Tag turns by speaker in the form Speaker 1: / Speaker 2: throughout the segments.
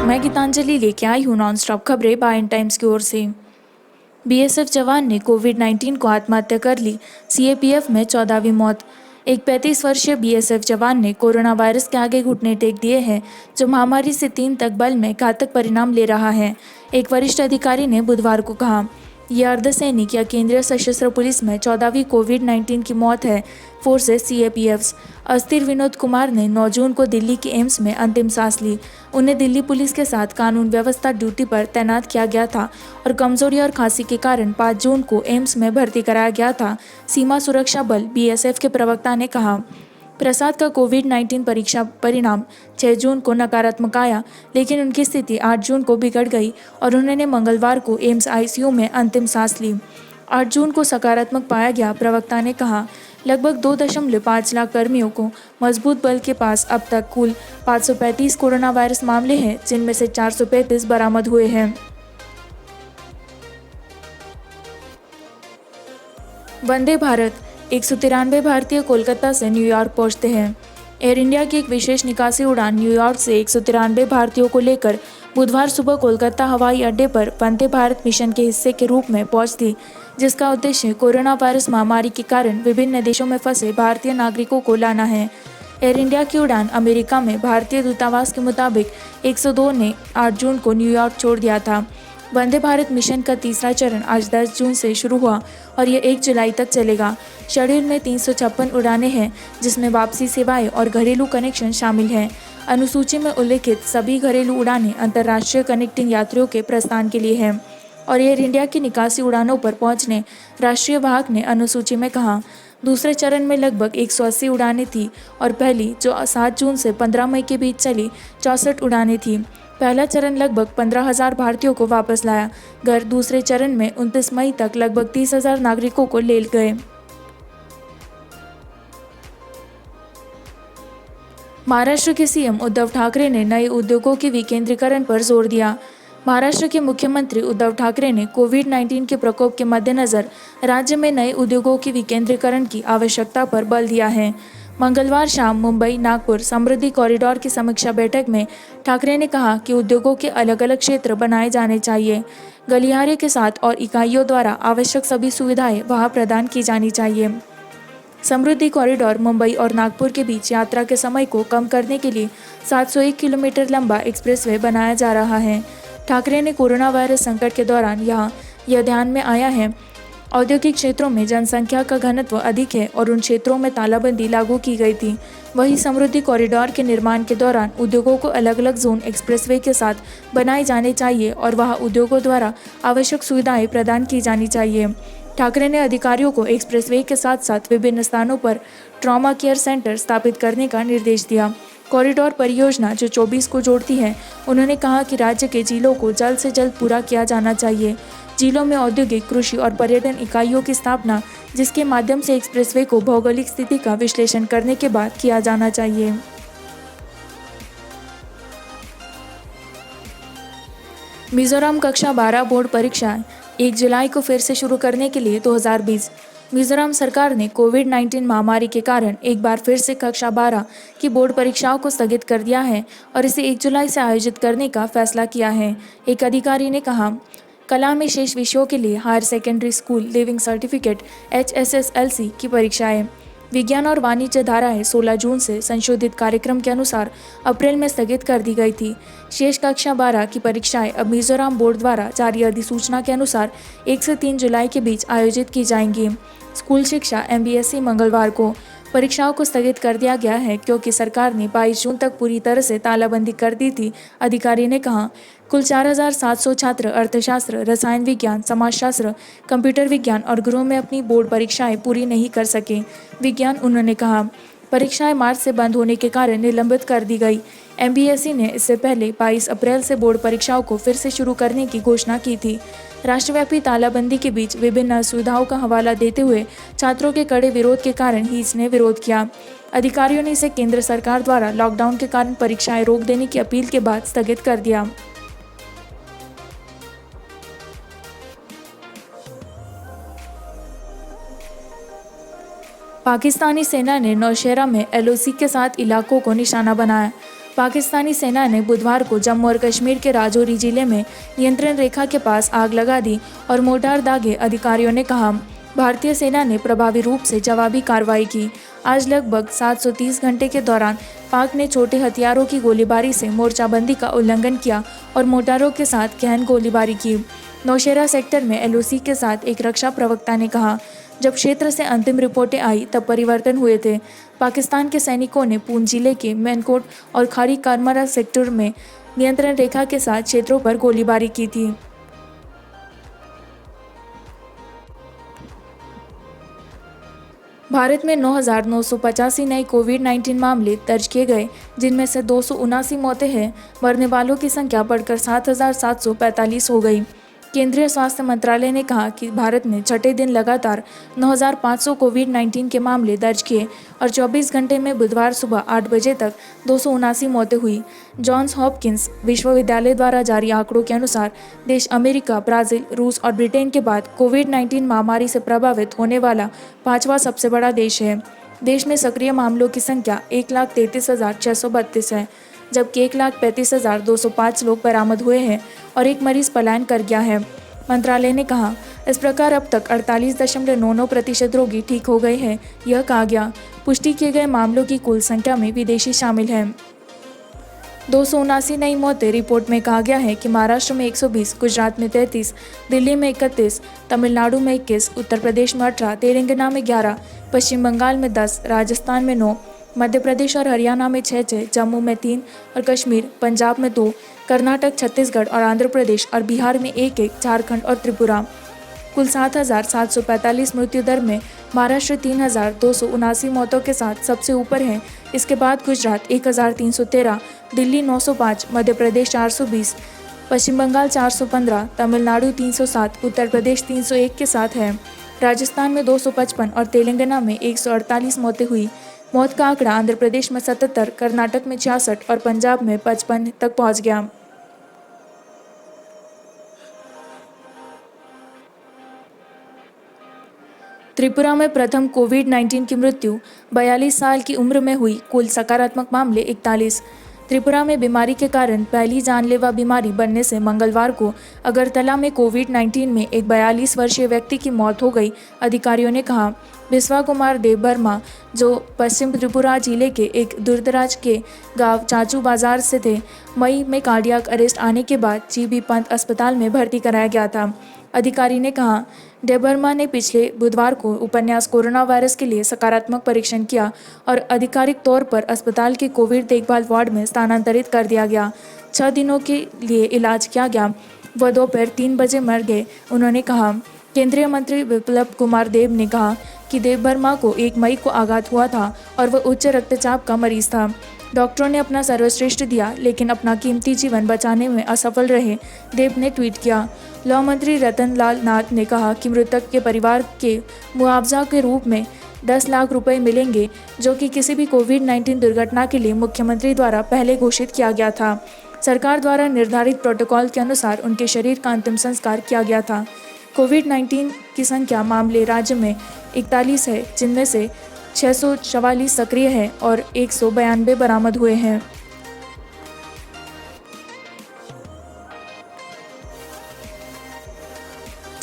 Speaker 1: मैं गीतांजलि लेके आई हूँ नॉन स्टॉप खबरें बाय टाइम्स की ओर से। बीएसएफ जवान ने कोविड-19 को आत्महत्या कर ली, सीएपीएफ में 14वीं मौत। एक 35 वर्षीय बीएसएफ जवान ने कोरोना वायरस के आगे घुटने टेक दिए हैं, जो महामारी से 3 तक बल में घातक परिणाम ले रहा है, एक वरिष्ठ अधिकारी ने बुधवार को कहा। यह अर्धसैनिक या केंद्रीय सशस्त्र पुलिस में 14वीं कोविड-19 की मौत है, फोर्सेस सीएपीएफ। अस्थिर विनोद कुमार ने 9 जून को दिल्ली के एम्स में अंतिम सांस ली। उन्हें दिल्ली पुलिस के साथ कानून व्यवस्था ड्यूटी पर तैनात किया गया था और कमजोरी और खांसी के कारण 5 जून को एम्स में भर्ती कराया गया था, सीमा सुरक्षा बल बीएसएफ के प्रवक्ता ने कहा। प्रसाद का कोविड-19 परीक्षा परिणाम 6 जून को नकारात्मक आया, लेकिन उनकी स्थिति 8 जून को बिगड़ गई और उन्होंने मंगलवार को एम्स आईसीयू में अंतिम सांस ली। 8 जून को सकारात्मक पाया गया, प्रवक्ता ने कहा। लगभग 2.5 लाख कर्मियों को मजबूत बल के पास अब तक कुल 535 कोरोना वायरस मामले हैं, जिनमें से 435 बरामद हुए हैं। वंदे भारत 193 भारतीय कोलकाता से न्यूयॉर्क पहुंचते हैं। एयर इंडिया की एक विशेष निकासी उड़ान न्यूयॉर्क से 193 भारतीयों को लेकर बुधवार सुबह कोलकाता हवाई अड्डे पर वंदे भारत मिशन के हिस्से के रूप में पहुंची, जिसका उद्देश्य कोरोना वायरस महामारी के कारण विभिन्न देशों में फंसे भारतीय नागरिकों को लाना है। एयर इंडिया की उड़ान अमेरिका में भारतीय दूतावास के मुताबिक 102 ने 8 जून को न्यूयॉर्क छोड़ दिया था। वंदे भारत मिशन का तीसरा चरण आज 10 जून से शुरू हुआ और यह 1 जुलाई तक चलेगा। शेड्यूल में 356 उड़ानें हैं, जिसमें वापसी सेवाएं और घरेलू कनेक्शन शामिल हैं। अनुसूची में उल्लिखित सभी घरेलू उड़ानें अंतर्राष्ट्रीय कनेक्टिंग यात्रियों के प्रस्थान के लिए हैं और एयर इंडिया की निकासी उड़ानों पर पहुंचने राष्ट्रीय वाहक ने अनुसूची में कहा। दूसरे चरण में लगभग 180 उड़ानें थी और पहली, जो 7 जून से 15 मई के बीच चली, 64 उड़ानें थी। पहला चरण लगभग 15,000 भारतीयों को वापस लाया घर। दूसरे चरण में 29 मई तक लगभग 30,000 नागरिकों को ले गए। महाराष्ट्र के सीएम उद्धव ठाकरे ने नए उद्योगों के विकेंद्रीकरण पर जोर दिया। महाराष्ट्र के मुख्यमंत्री उद्धव ठाकरे ने कोविड-19 के प्रकोप के मद्देनजर राज्य में नए उद्योगों के विकेंद्रीकरण की आवश्यकता पर बल दिया है। मंगलवार शाम मुंबई नागपुर समृद्धि कॉरिडोर की समीक्षा बैठक में ठाकरे ने कहा कि उद्योगों के अलग अलग क्षेत्र बनाए जाने चाहिए। गलियारे के साथ और इकाइयों द्वारा आवश्यक सभी सुविधाएं वहां प्रदान की जानी चाहिए। समृद्धि कॉरिडोर मुंबई और नागपुर के बीच यात्रा के समय को कम करने के लिए 701 किलोमीटर लंबा एक्सप्रेसवे बनाया जा रहा है। ठाकरे ने कोरोना वायरस संकट के दौरान यह ध्यान में आया है, औद्योगिक क्षेत्रों में जनसंख्या का घनत्व अधिक है और उन क्षेत्रों में तालाबंदी लागू की गई थी। वहीं समृद्धि कॉरिडोर के निर्माण के दौरान उद्योगों को अलग अलग जोन एक्सप्रेसवे के साथ बनाए जाने चाहिए और वहां उद्योगों द्वारा आवश्यक सुविधाएं प्रदान की जानी चाहिए। ठाकरे ने अधिकारियों को एक्सप्रेसवे के साथ साथ विभिन्न स्थानों पर ट्रॉमा केयर सेंटर स्थापित करने का निर्देश दिया। कॉरिडोर परियोजना जो 24 को जोड़ती है, उन्होंने कहा कि राज्य के जिलों को जल्द से जल्द पूरा किया जाना चाहिए। जिलों में औद्योगिक, कृषि और पर्यटन इकाइयों की स्थापना, जिसके माध्यम से एक्सप्रेसवे को भौगोलिक स्थिति का विश्लेषण करने के बाद किया जाना चाहिए। मिजोरम कक्षा 12 बोर्ड परीक्षाएं 1 जुलाई को फिर से शुरू करने के लिए 2020। मिजोरम सरकार ने कोविड-19 महामारी के कारण एक बार फिर से कक्षा 12 की बोर्ड परीक्षाओं को स्थगित कर दिया है और इसे 1 जुलाई से आयोजित करने का फैसला किया है, एक अधिकारी ने कहा। कला में शेष विषयों के लिए higher secondary school living certificate HSSLC की परीक्षाएं विज्ञान और वाणिज्य धाराएं 16 जून से संशोधित कार्यक्रम के अनुसार अप्रैल में स्थगित कर दी गई थी। शेष कक्षा 12 की परीक्षाएं अब मिजोरम बोर्ड द्वारा जारी अधिसूचना के अनुसार 1 से 3 जुलाई के बीच आयोजित की जाएंगी। स्कूल शिक्षा MBSE मंगलवार को परीक्षाओं को स्थगित कर दिया गया है, क्योंकि सरकार ने 22 जून तक पूरी तरह से तालाबंदी कर दी थी, अधिकारी ने कहा। कुल 4,700 छात्र अर्थशास्त्र, रसायन विज्ञान, समाजशास्त्र, कंप्यूटर विज्ञान और गृह में अपनी बोर्ड परीक्षाएं पूरी नहीं कर सके। विज्ञान, उन्होंने कहा, परीक्षाएं मार्च से बंद होने के कारण निलंबित कर दी गई। MBSE ने इससे पहले 22 अप्रैल से बोर्ड परीक्षाओं को फिर से शुरू करने की घोषणा की थी। राष्ट्रव्यापी तालाबंदी के बीच विभिन्न असुविधाओं का हवाला देते हुए छात्रों के कड़े विरोध के कारण ही इसने विरोध किया। अधिकारियों ने इसे केंद्र सरकार द्वारा लॉकडाउन के कारण परीक्षाएं रोक देने की अपील के बाद स्थगित कर दिया। पाकिस्तानी सेना ने नौशेरा में LOC के साथ इलाकों को निशाना बनाया। पाकिस्तानी सेना ने बुधवार को जम्मू और कश्मीर के राजौरी जिले में नियंत्रण रेखा के पास आग लगा दी और मोर्टार दागे, अधिकारियों ने कहा। भारतीय सेना ने प्रभावी रूप से जवाबी कार्रवाई की। आज लगभग 730 घंटे के दौरान पाक ने छोटे हथियारों की गोलीबारी से मोर्चाबंदी का उल्लंघन किया और मोर्टारों के साथ गहन गोलीबारी की। नौशेरा सेक्टर में एलओसी के साथ एक रक्षा प्रवक्ता ने कहा, जब क्षेत्र से अंतिम रिपोर्टें आई तब परिवर्तन हुए थे। पाकिस्तान के सैनिकों ने पूंछ जिले के मैनकोट और खारी कारमरा सेक्टर में नियंत्रण रेखा के साथ क्षेत्रों पर गोलीबारी की थी। भारत में 9,985 नए कोविड-19 मामले दर्ज किए गए, जिनमें से 279 मौतें हैं। मरने वालों की संख्या बढ़कर 7,745 हो गई। केंद्रीय स्वास्थ्य मंत्रालय ने कहा कि भारत ने छठे दिन लगातार 9,500 कोविड-19 के मामले दर्ज किए और 24 घंटे में बुधवार सुबह 8 बजे तक 279 मौतें हुई। जॉन्स हॉपकिंस विश्वविद्यालय द्वारा जारी आंकड़ों के अनुसार देश अमेरिका, ब्राज़ील, रूस और ब्रिटेन के बाद कोविड-19 महामारी से प्रभावित होने वाला 5वां सबसे बड़ा देश है। देश में सक्रिय मामलों की संख्या 1,33,632 है, जबकि 1,35,205 लोग बरामद हुए हैं और एक मरीज पलायन कर गया है। मंत्रालय ने कहा, इस प्रकार अब तक 48.99% रोगी ठीक हो गए हैं। यह कहा गया। पुष्टि किए गए मामलों की कुल संख्या में विदेशी शामिल हैं। 279 नई मौतें। रिपोर्ट में कहा गया है कि महाराष्ट्र में 120, गुजरात में 33, दिल्ली में 31, तमिलनाडु में 21, उत्तर प्रदेश में 18, तेलंगाना में 11, पश्चिम बंगाल में 10, राजस्थान में 9, मध्य प्रदेश और हरियाणा में 6, जम्मू में 3 और कश्मीर, पंजाब में 2, कर्नाटक, छत्तीसगढ़ और आंध्र प्रदेश और बिहार में 1, झारखंड और त्रिपुरा। कुल 7,745 मृत्यु दर में महाराष्ट्र 3,279 मौतों के साथ सबसे ऊपर है। इसके बाद गुजरात 1,313, दिल्ली 905, मध्य प्रदेश 420, पश्चिम बंगाल 415, तमिलनाडु 307, उत्तर प्रदेश 301 के साथ है। राजस्थान में 255 और तेलंगाना में 148 मौतें हुई। मौत का आंकड़ा आंध्र प्रदेश में 77, कर्नाटक में 66 और पंजाब में 55 तक पहुंच गया। त्रिपुरा में प्रथम कोविड-19 की मृत्यु 42 साल की उम्र में हुई। कुल सकारात्मक मामले 41। त्रिपुरा में बीमारी के कारण पहली जानलेवा बीमारी बनने से मंगलवार को अगरतला में कोविड-19 में एक 42 वर्षीय व्यक्ति की मौत हो गई, अधिकारियों ने कहा। बिस्वा कुमार देबबर्मा, जो पश्चिम त्रिपुरा जिले के एक दूरदराज के गांव चाचू बाजार से थे, मई में कार्डियक अरेस्ट आने के बाद जीबी पंत अस्पताल में भर्ती कराया गया था। अधिकारी ने कहा, देबबर्मा ने पिछले बुधवार को उपन्यास कोरोना वायरस के लिए सकारात्मक परीक्षण किया और आधिकारिक तौर पर अस्पताल के कोविड देखभाल वार्ड में स्थानांतरित कर दिया गया। 6 दिनों के लिए इलाज किया गया। वह दोपहर 3 बजे मर गए, उन्होंने कहा। केंद्रीय मंत्री विप्लव कुमार देब ने कहा कि देबबर्मा को 1 मई को आघात हुआ था और वह उच्च रक्तचाप का मरीज था। डॉक्टरों ने अपना सर्वश्रेष्ठ दिया, लेकिन अपना कीमती जीवन बचाने में असफल रहे, देब ने ट्वीट किया। लॉ मंत्री रतन लाल नाथ ने कहा कि मृतक के परिवार के मुआवजा के रूप में 10 लाख रुपए मिलेंगे, जो कि किसी भी कोविड-19 दुर्घटना के लिए मुख्यमंत्री द्वारा पहले घोषित किया गया था। सरकार द्वारा निर्धारित प्रोटोकॉल के अनुसार उनके शरीर का अंतिम संस्कार किया गया था। कोविड-19 की संख्या मामले राज्य में 41 है, जिनमें से 644 सक्रिय हैं और 192 बरामद हुए हैं।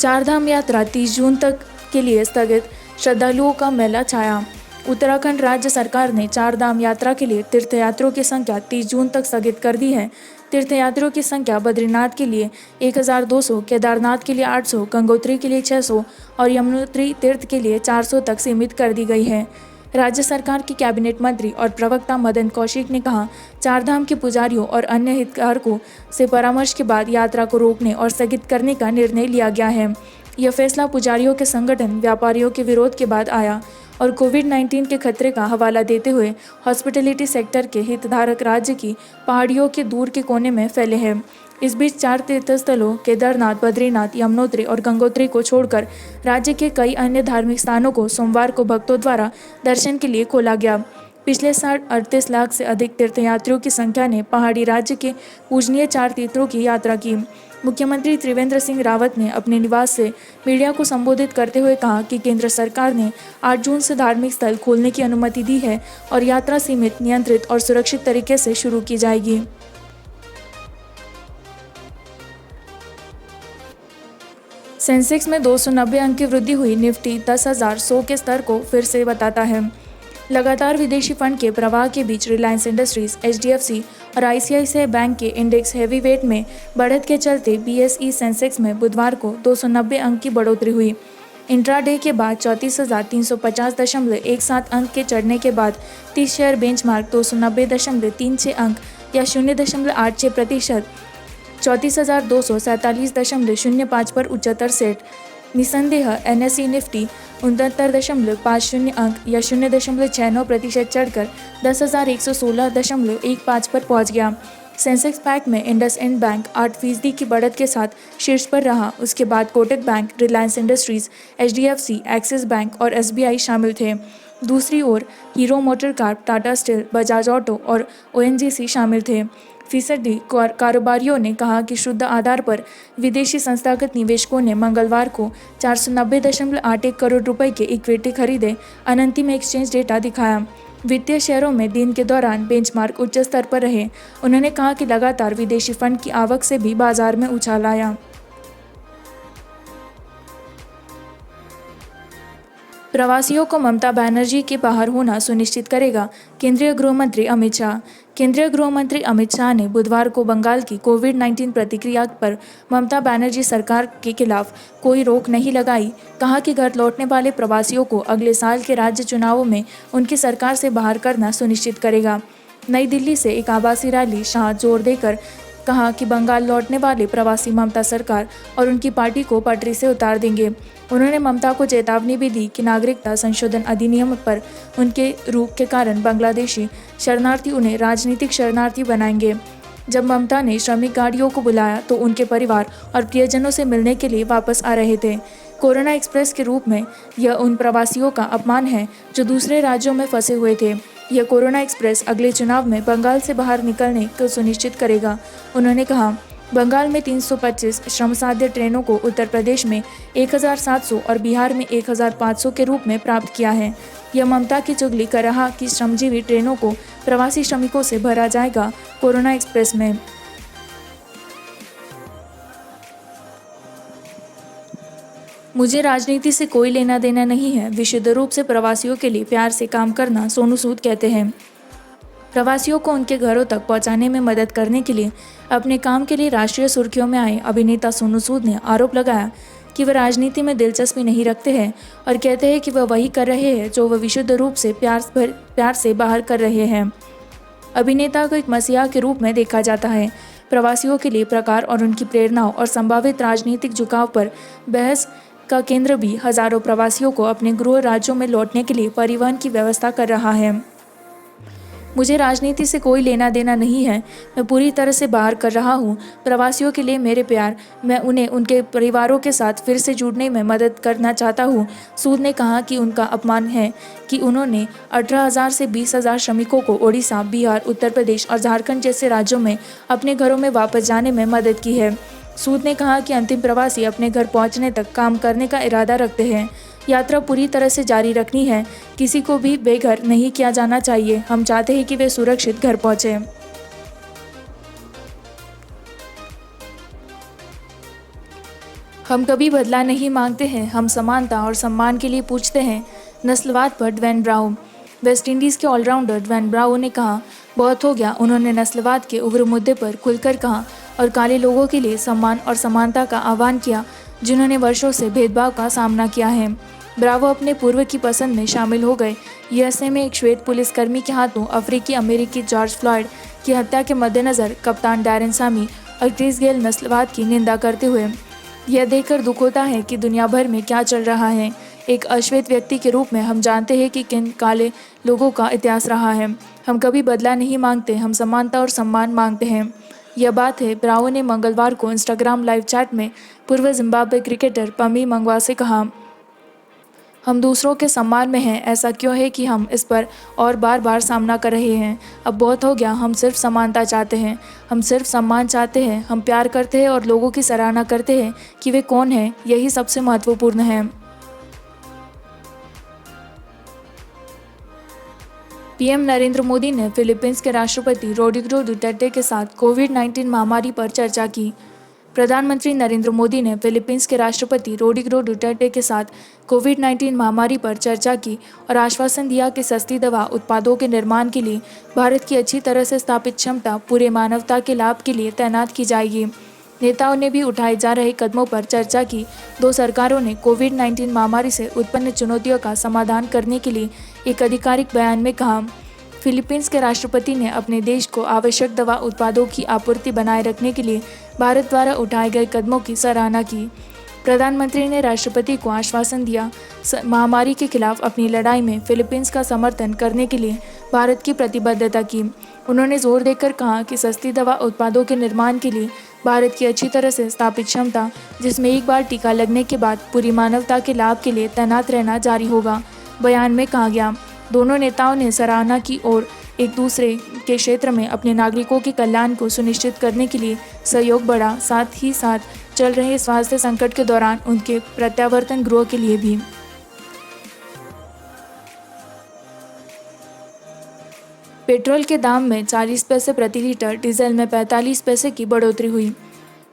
Speaker 1: चारधाम यात्रा 30 जून तक के लिए स्थगित, श्रद्धालुओं का मेला छाया। उत्तराखंड राज्य सरकार ने चारधाम यात्रा के लिए तीर्थयात्रियों की संख्या 30 जून तक स्थगित कर दी है। तीर्थयात्रियों की संख्या बद्रीनाथ के लिए 1,200, केदारनाथ के लिए 800, गंगोत्री के लिए 600 और यमुनोत्री तीर्थ के लिए 400 तक सीमित कर दी गई है। राज्य सरकार के कैबिनेट मंत्री और प्रवक्ता मदन कौशिक ने कहा, चारधाम के पुजारियों और अन्य हितधारकों से परामर्श के बाद यात्रा को रोकने और स्थगित करने का निर्णय लिया गया है। यह फैसला पुजारियों के संगठन, व्यापारियों के विरोध के बाद आया और कोविड-19 के खतरे का हवाला देते हुए हॉस्पिटैलिटी सेक्टर के हितधारक राज्य की पहाड़ियों के दूर के कोने में फैले हैं। इस बीच 4 तीर्थस्थलों केदारनाथ, बद्रीनाथ, यमुनोत्री और गंगोत्री को छोड़कर राज्य के कई अन्य धार्मिक स्थानों को सोमवार को भक्तों द्वारा दर्शन के लिए खोला गया। पिछले साल 38 लाख से अधिक तीर्थयात्रियों की संख्या ने पहाड़ी राज्य के पूजनीय 4 तीर्थों की यात्रा की। मुख्यमंत्री त्रिवेंद्र सिंह रावत ने अपने निवास से मीडिया को संबोधित करते हुए कहा कि केंद्र सरकार ने 8 जून से धार्मिक स्थल खोलने की अनुमति दी है और यात्रा सीमित, नियंत्रित और सुरक्षित तरीके से शुरू की जाएगी। सेंसेक्स में 290 अंक की वृद्धि हुई। निफ्टी 10,100 के स्तर को फिर से बताता है। लगातार विदेशी फंड के प्रवाह के बीच रिलायंस इंडस्ट्रीज, एचडीएफसी और आईसीआईसीआई बैंक के इंडेक्स हैवीवेट में बढ़त के चलते बीएसई सेंसेक्स में बुधवार को 290 अंक की बढ़ोतरी हुई। इंट्राडे के बाद 34,350.17 अंक के चढ़ने के बाद 30 शेयर बेंचमार्क 290.36 अंक या 0.86%, 34,247.05 पर उच्चतर सेट। निसंदेह एनएसई निफ्टी 69.50 अंक या 0.69% चढ़कर 10,116.15 पर पहुंच गया। सेंसेक्स पैक में इंडसइंड बैंक 8% की बढ़त के साथ शीर्ष पर रहा। उसके बाद Kotak Bank, Reliance Industries, HDFC, Axis Bank और एसबीआई शामिल थे। दूसरी ओर Hero MotoCorp, Tata Steel, Bajaj Auto और ओएनजीसी शामिल थे। फीसदी कारोबारियों ने कहा कि शुद्ध आधार पर विदेशी संस्थागत निवेशकों ने मंगलवार को 490.81 करोड़ रुपए के इक्विटी खरीदे। अंतिम एक्सचेंज डेटा दिखाया। वित्तीय शेयरों में दिन के दौरान बेंचमार्क उच्च स्तर पर रहे। उन्होंने कहा कि लगातार विदेशी फंड की आवक से भी बाजार में उछाल आया। प्रवासियों को ममता बनर्जी के बाहर होना सुनिश्चित करेगा केंद्रीय गृह मंत्री अमित शाह। केंद्रीय गृह मंत्री अमित शाह ने बुधवार को बंगाल की कोविड-19 प्रतिक्रिया पर ममता बनर्जी सरकार के खिलाफ कोई रोक नहीं लगाई। कहा कि घर लौटने वाले प्रवासियों को अगले साल के राज्य चुनावों में उनकी सरकार से बाहर करना सुनिश्चित करेगा। नई दिल्ली से एक आभासी रैली शाह जोर देकर कहा कि बंगाल लौटने वाले प्रवासी ममता सरकार और उनकी पार्टी को पटरी से उतार देंगे। उन्होंने ममता को चेतावनी भी दी कि नागरिकता संशोधन अधिनियम पर उनके रुख के कारण बांग्लादेशी शरणार्थी उन्हें राजनीतिक शरणार्थी बनाएंगे। जब ममता ने श्रमिक गाड़ियों को बुलाया तो उनके परिवार और प्रियजनों से मिलने के लिए वापस आ रहे थे। कोरोना एक्सप्रेस के रूप में यह उन प्रवासियों का अपमान है जो दूसरे राज्यों में फंसे हुए थे। यह कोरोना एक्सप्रेस अगले चुनाव में बंगाल से बाहर निकलने को सुनिश्चित करेगा। उन्होंने कहा, बंगाल में 325 श्रमसाध्य ट्रेनों को उत्तर प्रदेश में 1,700 और बिहार में 1,500 के रूप में प्राप्त किया है। यह ममता की चुगली कर रहा कि श्रमजीवी ट्रेनों को प्रवासी श्रमिकों से भरा जाएगा। कोरोना एक्सप्रेस में मुझे राजनीति से कोई लेना देना नहीं है। विशुद्ध रूप से प्रवासियों के लिए प्यार से काम करना, सोनू सूद कहते हैं। प्रवासियों को उनके घरों तक पहुंचाने में मदद करने के लिए अपने काम के लिए राष्ट्रीय सुर्खियों में आए अभिनेता सोनू सूद ने आरोप लगाया कि वह राजनीति में दिलचस्पी नहीं रखते हैं और कहते हैं कि वह वही कर रहे हैं जो वह विशुद्ध रूप से प्यार से बाहर कर रहे हैं। अभिनेता को एक मसीहा के रूप में देखा जाता है। प्रवासियों के लिए प्रकार और उनकी प्रेरणाओं और संभावित राजनीतिक झुकाव पर बहस का केंद्र भी हजारों प्रवासियों को अपने गृह राज्यों में लौटने के लिए परिवहन की व्यवस्था कर रहा है। मुझे राजनीति से कोई लेना देना नहीं है। मैं पूरी तरह से बाहर कर रहा हूँ। प्रवासियों के लिए मेरे प्यार, मैं उन्हें उनके परिवारों के साथ फिर से जुड़ने में मदद करना चाहता हूँ। सूद ने कहा कि उनका अपमान है कि उन्होंने 18,000 से 20,000 श्रमिकों को ओडिशा, बिहार, उत्तर प्रदेश और झारखंड जैसे राज्यों में अपने घरों में वापस जाने में मदद की है। सूद ने कहा कि अंतिम प्रवासी अपने घर पहुंचने तक काम करने का इरादा रखते हैं। यात्रा पूरी तरह से जारी रखनी है। किसी को भी बेघर नहीं किया जाना चाहिए। हम चाहते हैं कि वे सुरक्षित घर पहुंचे। हम कभी बदला नहीं मांगते हैं। हम समानता और सम्मान के लिए पूछते हैं। नस्लवाद पर ड्वेन ब्रावो। वेस्टइंडीज़ के ऑलराउंडर ड्वेन ब्रावो ने कहा, बहुत हो गया। उन्होंने नस्लवाद के उग्र मुद्दे पर खुलकर कहा और काले लोगों के लिए सम्मान और समानता का आह्वान किया जिन्होंने वर्षों से भेदभाव का सामना किया है। ब्रावो अपने पूर्व की पसंद में शामिल हो गए। यूएसए में एक श्वेत पुलिसकर्मी के हाथों अफ्रीकी अमेरिकी जॉर्ज फ्लॉयड की हत्या के मद्देनज़र कप्तान डैरेन सामी और क्रिस गेल नस्लवाद की निंदा करते हुए, यह देखकर दुख होता है कि दुनिया भर में क्या चल रहा है। एक अश्वेत व्यक्ति के रूप में हम जानते हैं कि किन काले लोगों का इतिहास रहा है। हम कभी बदला नहीं मांगते। हम समानता और सम्मान मांगते हैं। यह बात है, ब्रावो ने मंगलवार को इंस्टाग्राम लाइव चैट में पूर्व जिम्बाब्वे क्रिकेटर पमी मंगवा से कहा। हम दूसरों के सम्मान में हैं, ऐसा क्यों है कि हम इस पर और बार बार सामना कर रहे हैं। अब बहुत हो गया, हम सिर्फ समानता चाहते हैं, हम सिर्फ सम्मान चाहते हैं, हम प्यार करते हैं और लोगों की सराहना करते हैं कि वे कौन हैं, यही सबसे महत्वपूर्ण है। पीएम नरेंद्र मोदी ने फिलीपींस के राष्ट्रपति रोड्रिगो डुटर्टे के साथ कोविड-19 महामारी पर चर्चा की। प्रधानमंत्री नरेंद्र मोदी ने फिलीपींस के राष्ट्रपति रोड्रिगो डुटर्टे के साथ कोविड-19 महामारी पर चर्चा की और आश्वासन दिया कि सस्ती दवा उत्पादों के निर्माण के लिए भारत की अच्छी तरह से स्थापित क्षमता पूरे मानवता के लाभ के लिए तैनात की जाएगी। नेताओं ने भी उठाए जा रहे कदमों पर चर्चा की। दो सरकारों ने कोविड-19 महामारी से उत्पन्न चुनौतियों का समाधान करने के लिए एक आधिकारिक बयान में कहा। फिलीपींस के राष्ट्रपति ने अपने देश को आवश्यक दवा उत्पादों की आपूर्ति बनाए रखने के लिए भारत द्वारा उठाए गए कदमों की सराहना की। प्रधानमंत्री ने राष्ट्रपति को आश्वासन दिया महामारी के खिलाफ अपनी लड़ाई में फिलीपींस का समर्थन करने के लिए भारत की प्रतिबद्धता की। उन्होंने जोर देकर कहा कि सस्ती दवा उत्पादों के निर्माण के लिए भारत की अच्छी तरह से स्थापित क्षमता, जिसमें एक बार टीका लगने के बाद पूरी मानवता के लाभ के लिए तैनात रहना जारी होगा। बयान में कहा गया, दोनों नेताओं ने सराहना की और एक दूसरे के क्षेत्र में अपने नागरिकों के कल्याण को सुनिश्चित करने के लिए सहयोग बढ़ा, साथ ही साथ चल रहे स्वास्थ्य संकट के दौरान उनके प्रत्यावर्तन गृह के लिए भी। पेट्रोल के दाम में 40 पैसे प्रति लीटर, डीजल में 45 पैसे की बढ़ोतरी हुई।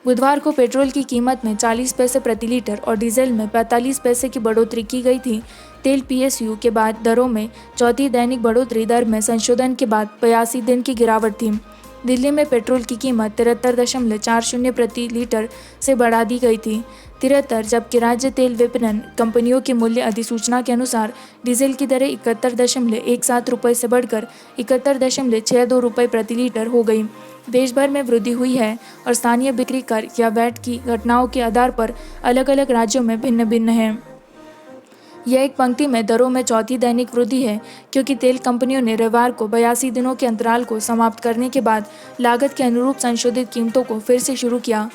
Speaker 1: बुधवार को पेट्रोल की कीमत में 40 पैसे प्रति लीटर और डीजल में 45 पैसे की बढ़ोतरी की गई थी। तेल पीएसयू के बाद दरों में चौथी दैनिक बढ़ोतरी दर में संशोधन के बाद 82 दिन की गिरावट थी। दिल्ली में पेट्रोल की कीमत 73.40 प्रति लीटर से बढ़ा दी गई थी 73, जबकि राज्य तेल विपणन कंपनियों की मूल्य अधिसूचना के अनुसार डीजल की दरें 71.17 रुपये से बढ़कर 71.62 रुपये प्रति लीटर हो गई। देश भर में वृद्धि हुई है और स्थानीय बिक्री कर या वैट की घटनाओं के आधार पर अलग अलग राज्यों में भिन्न भिन्न है। यह एक पंक्ति में दरों में चौथी दैनिक वृद्धि है, क्योंकि तेल कंपनियों ने रविवार को 82 दिनों के अंतराल को समाप्त करने के बाद लागत के अनुरूप संशोधित कीमतों को फिर से शुरू किया।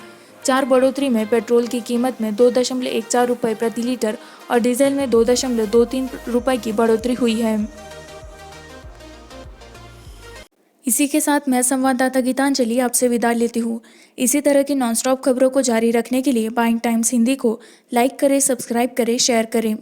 Speaker 1: 4 बढ़ोतरी में पेट्रोल की कीमत में 2.14 रुपये प्रति लीटर और डीजल में 2.23 रुपये की बढ़ोतरी हुई है। इसी के साथ मैं संवाददाता गीतांजलि आपसे विदा लेती हूँ। इसी तरह की नॉनस्टॉप खबरों को जारी रखने के लिए बाइंग टाइम्स हिंदी को लाइक करें, सब्सक्राइब करें, शेयर करें।